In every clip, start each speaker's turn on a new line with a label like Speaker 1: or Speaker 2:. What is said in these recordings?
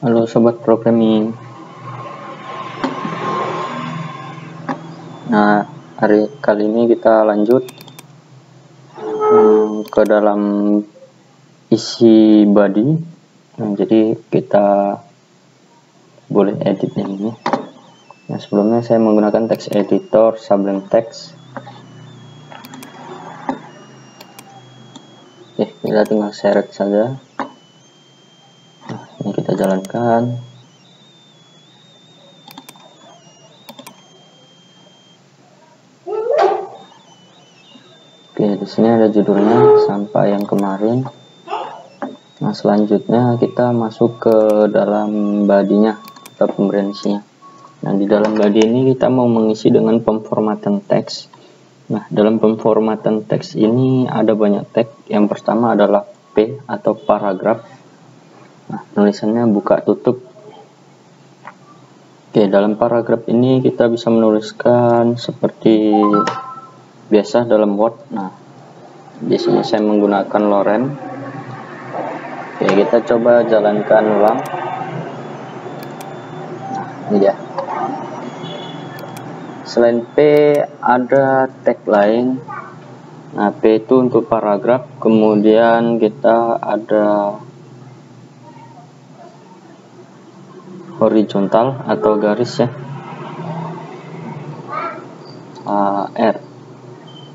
Speaker 1: Halo sobat programming. Nah, kali ini kita lanjut ke dalam isi body. Nah, jadi kita boleh edit yang ini. Nah, sebelumnya saya menggunakan text editor Sublime Text. Oke, kita tinggal seret saja. Nah, ini kita jalankan. Oke, di sini ada judulnya sampah yang kemarin. Nah, selanjutnya kita masuk ke dalam bodinya atau pemberian isinya. Nah, di dalam body ini kita mau mengisi dengan pemformatan teks. Nah, dalam pemformatan teks ini ada banyak tag. Yang pertama adalah P atau paragraf. Nah, tulisannya buka tutup. Oke, dalam paragraf ini kita bisa menuliskan seperti biasa dalam Word. Nah, di sini saya menggunakan Loren. Oke, kita coba jalankan ulang. Nah, ini dia. Selain P ada tag lain. Nah, P itu untuk paragraf. Kemudian kita ada horizontal atau garis ya. R.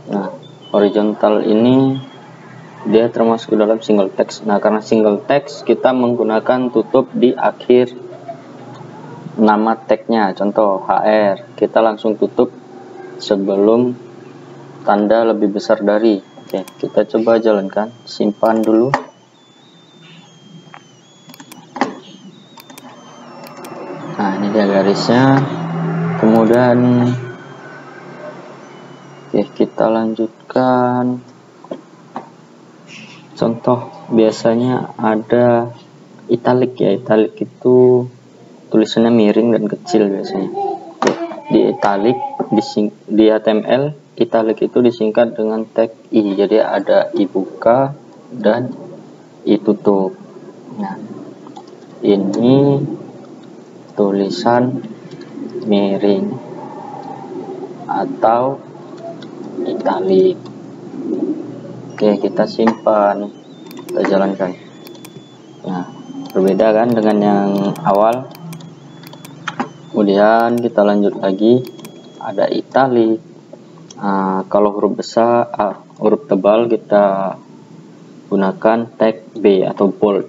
Speaker 1: Nah, horizontal ini dia termasuk dalam single text. Nah, karena single text kita menggunakan tutup di akhir nama tagnya. Contoh HR, kita langsung tutup sebelum tanda lebih besar dari. Oke, kita coba jalankan, simpan dulu. Nah, ini dia garisnya. Kemudian oke, kita lanjutkan. Contoh biasanya ada italic ya. Italic itu tulisannya miring dan kecil biasanya. Oke, di italic di HTML italic itu disingkat dengan tag I. Jadi ada I buka dan I tutup. Nah, ini tulisan miring atau italic. Oke, kita simpan, kita jalankan. Nah, berbeda kan dengan yang awal. Kemudian kita lanjut lagi, ada italic. Nah, kalau huruf besar, huruf tebal kita gunakan tag B atau bold.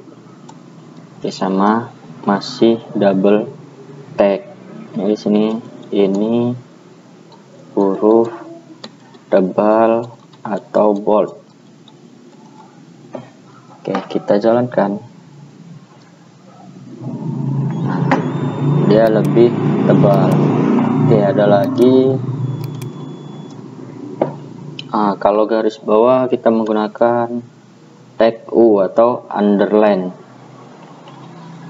Speaker 1: Oke, sama masih double tag. Nah, di sini ini huruf tebal atau bold. Oke, kita jalankan. Nah, dia lebih tebal. Oke, ada lagi. Kalau garis bawah kita menggunakan tag U atau underline.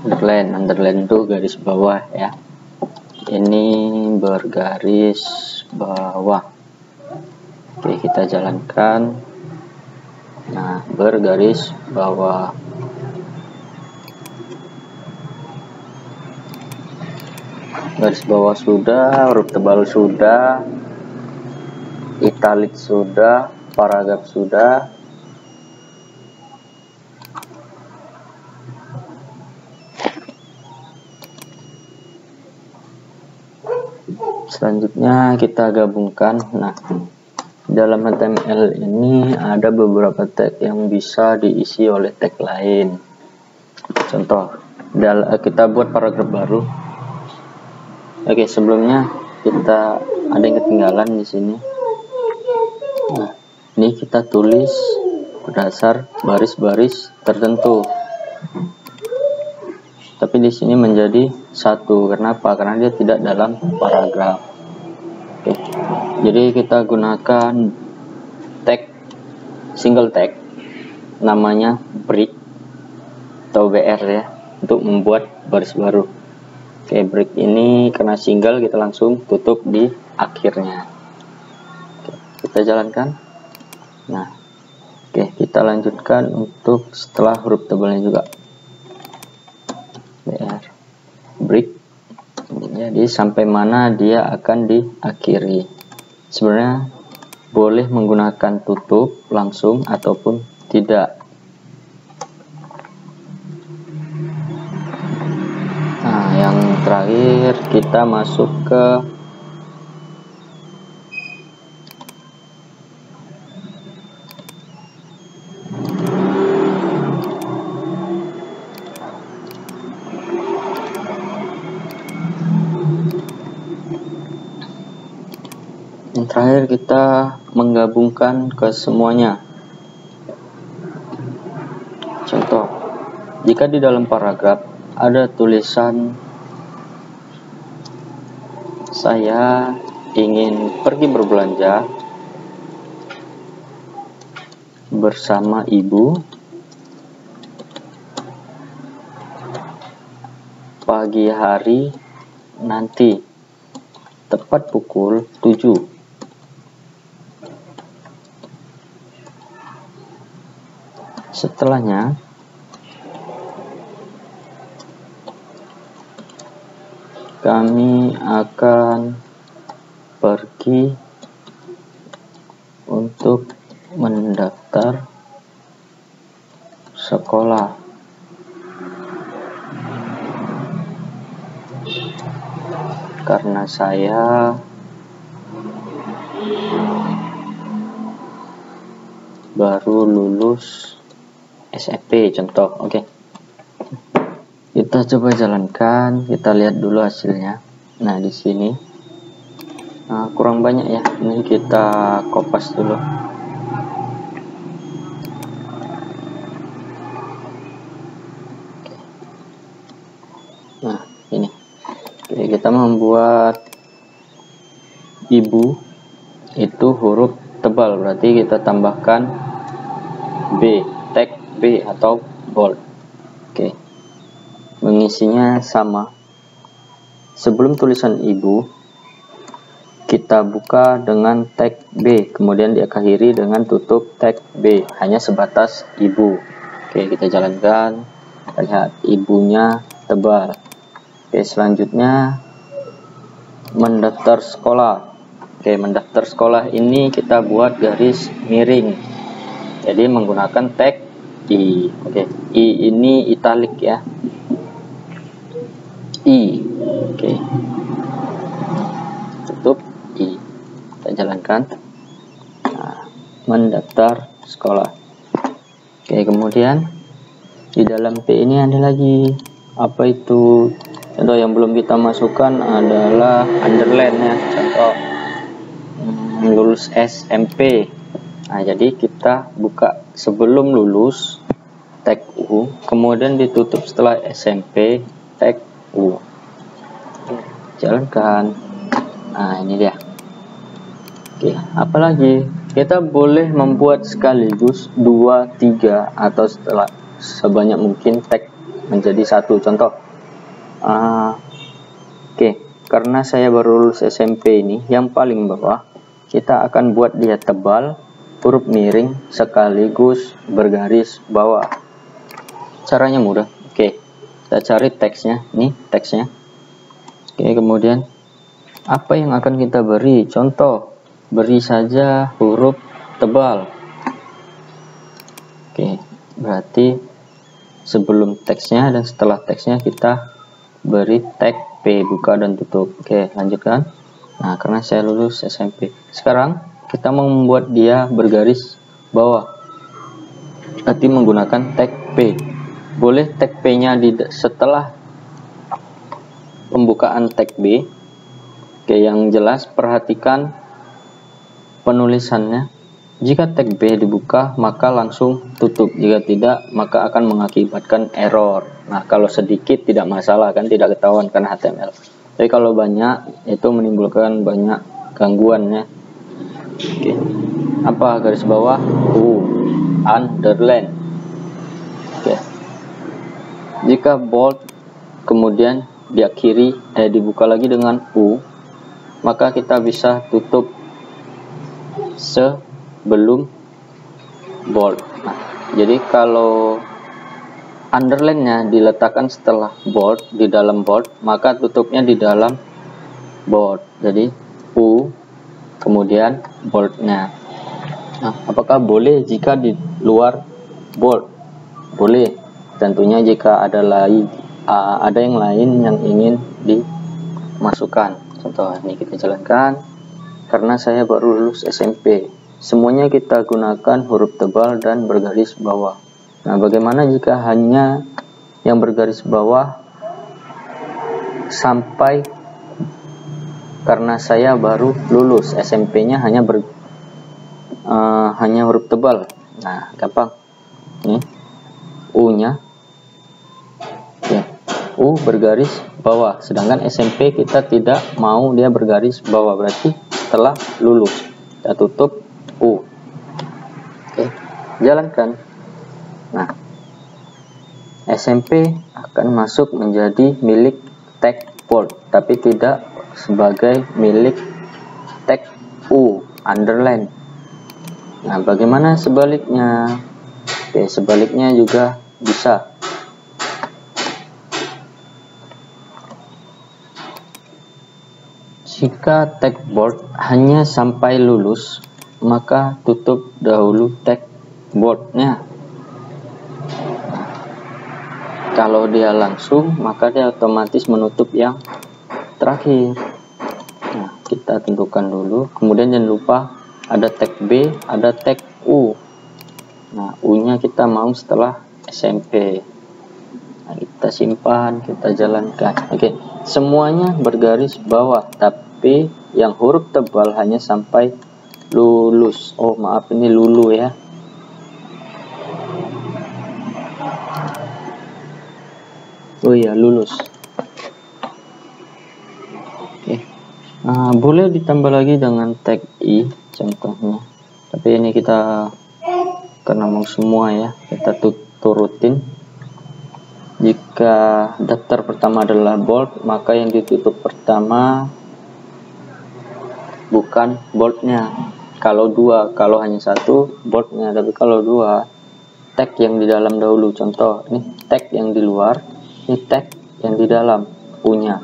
Speaker 1: Underline itu garis bawah ya. Ini bergaris bawah. Oke, kita jalankan. Nah, bergaris bawah. Garis bawah sudah, huruf tebal sudah, italic sudah, paragraf sudah. Selanjutnya kita gabungkan. Nah, dalam HTML ini ada beberapa tag yang bisa diisi oleh tag lain. Contoh, kita buat paragraf baru. Oke, sebelumnya kita ada yang ketinggalan di sini. Nah, ini kita tulis berdasar baris-baris tertentu. Tapi di sini menjadi satu. Kenapa? Karena dia tidak dalam paragraf. Oke. Jadi kita gunakan tag single tag namanya break atau BR ya untuk membuat baris baru. Oke, break ini karena single kita langsung tutup di akhirnya. Oke, kita jalankan. Nah, oke, kita lanjutkan untuk setelah huruf tebalnya juga. break. Jadi sampai mana dia akan diakhiri. Sebenarnya boleh menggunakan tutup langsung ataupun tidak. Nah, yang terakhir kita masuk ke kita menggabungkan ke semuanya. Contoh, jika di dalam paragraf ada tulisan saya ingin pergi berbelanja bersama ibu pagi hari nanti tepat pukul 7. Setelahnya kami akan pergi untuk mendaftar sekolah. Karena saya baru lulus SMP, contoh. Oke. Kita coba jalankan, kita lihat dulu hasilnya. Nah, di sini kurang banyak ya. Ini kita kopas dulu. Nah, ini. Oke, kita membuat ibu itu huruf tebal, berarti kita tambahkan B, tag B atau bold. Oke. Mengisinya sama. Sebelum tulisan ibu, kita buka dengan tag B, kemudian diakhiri dengan tutup tag B, hanya sebatas ibu. Oke, kita jalankan. Lihat, ibunya tebal. Oke, selanjutnya mendaftar sekolah. Oke, mendaftar sekolah ini kita buat garis miring. Jadi menggunakan tag I. Oke, I ini italic ya. I. Oke. Tutup I. Kita jalankan. Nah, mendaftar sekolah. Oke, kemudian di dalam P ini ada lagi. Apa itu? Contoh yang belum kita masukkan adalah underline ya. Contoh lulus SMP. Nah, jadi kita buka sebelum lulus tag U, kemudian ditutup setelah SMP tag U. Jalankan. Nah, ini dia. Oke, apalagi kita boleh membuat sekaligus 2, 3 atau setelah sebanyak mungkin tag menjadi satu. Contoh, oke, karena saya baru lulus SMP ini, yang paling bawah kita akan buat dia tebal, huruf miring sekaligus bergaris bawah. Caranya mudah. Oke, kita cari teksnya. Nih teksnya. Oke, kemudian apa yang akan kita beri? Contoh, beri saja huruf tebal. Oke, berarti sebelum teksnya dan setelah teksnya kita beri tag P, buka dan tutup. Oke, lanjutkan. Nah, karena saya lulus SMP. Sekarang kita mau membuat dia bergaris bawah. Berarti menggunakan tag P. Boleh tag P-nya setelah pembukaan tag B. Oke, yang jelas perhatikan penulisannya. Jika tag B dibuka, maka langsung tutup. Jika tidak, maka akan mengakibatkan error. Nah, kalau sedikit tidak masalah, kan tidak ketahuan karena HTML. Tapi kalau banyak, itu menimbulkan banyak gangguannya. Oke. Apa garis bawah? U, underline. Oke. Jika bold kemudian diakhiri dibuka lagi dengan U, maka kita bisa tutup sebelum bold. Nah, jadi kalau underline-nya diletakkan setelah bold, di dalam bold, maka tutupnya di dalam bold. Jadi U kemudian bold-nya. Nah, apakah boleh jika di luar bold? Boleh, tentunya jika ada yang lain yang ingin dimasukkan. Contoh ini kita jalankan. Karena saya baru lulus SMP, semuanya kita gunakan huruf tebal dan bergaris bawah. Nah, bagaimana jika hanya yang bergaris bawah sampai, karena saya baru lulus SMP-nya hanya huruf tebal. Nah, gampang. Ini U-nya ya, U bergaris bawah, sedangkan SMP kita tidak mau dia bergaris bawah, berarti setelah lulus kita tutup U. Oke, jalankan. Nah, SMP akan masuk menjadi milik tag bold, tapi tidak sebagai milik tag U underline. Nah, bagaimana sebaliknya? Oke, sebaliknya juga bisa. Jika tag bold hanya sampai lulus, maka tutup dahulu tag boldnya. Kalau dia langsung, maka dia otomatis menutup yang terakhir. Nah, kita tentukan dulu. Kemudian jangan lupa ada tag B, ada tag U. Nah, U-nya kita mau setelah SMP. Nah, kita simpan, kita jalankan. Oke, semuanya bergaris bawah, tapi yang huruf tebal hanya sampai lulus. Oh, maaf, ini lulu ya. Oh iya, lulus. Oke. Nah, boleh ditambah lagi dengan tag I contohnya. Tapi ini kita karena mau semua ya, kita turutin. Jika daftar pertama adalah bold, maka yang ditutup pertama bukan boldnya. Kalau dua, kalau hanya satu boldnya, tapi kalau dua tag yang di dalam dahulu. Contoh ini tag yang di luar, ini tag yang di dalam U-nya.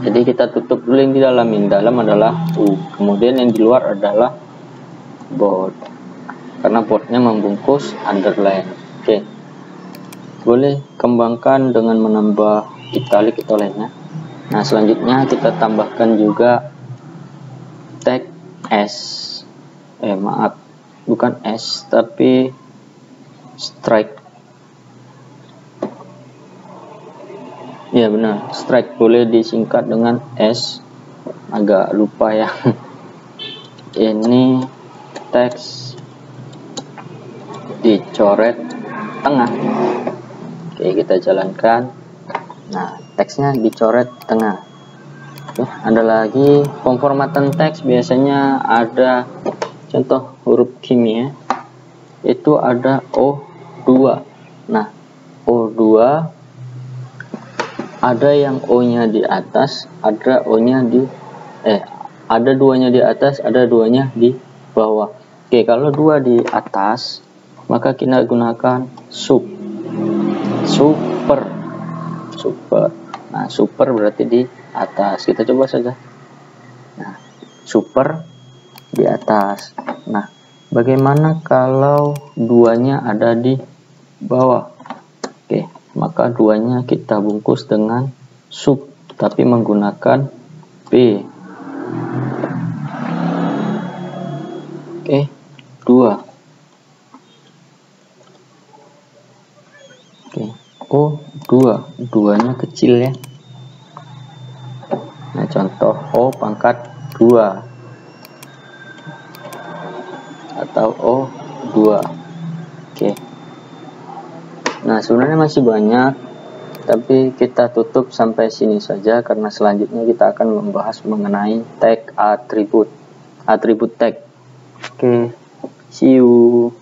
Speaker 1: Jadi kita tutup dulu yang di dalam. Yang di dalam adalah U, kemudian yang di luar adalah bold, karena boldnya membungkus underline. Oke, boleh kembangkan dengan menambah italic atau lainnya. Nah, selanjutnya kita tambahkan juga tag S. Maaf, bukan S tapi strike. Ya benar, strike, boleh disingkat dengan S. Agak lupa ya. Ini teks dicoret tengah. Oke, kita jalankan. Nah, teksnya dicoret tengah. Oke, ada lagi pemformatan teks, biasanya ada contoh huruf kimia, itu ada O2. Nah, O2 ada yang O-nya di atas, ada O-nya ada duanya di atas, ada duanya di bawah. Oke, kalau dua di atas, maka kita gunakan super. Nah, super berarti di atas. Kita coba saja. Nah, super di atas. Nah, bagaimana kalau duanya ada di bawah? Oke, maka duanya kita bungkus dengan sub, tapi menggunakan B. Oke, 2. Oke, O2, duanya kecil ya. Nah, contoh O pangkat 2 atau O2. Oke. Nah, sebenarnya masih banyak, tapi kita tutup sampai sini saja karena selanjutnya kita akan membahas mengenai tag atribut tag. Oke, see you.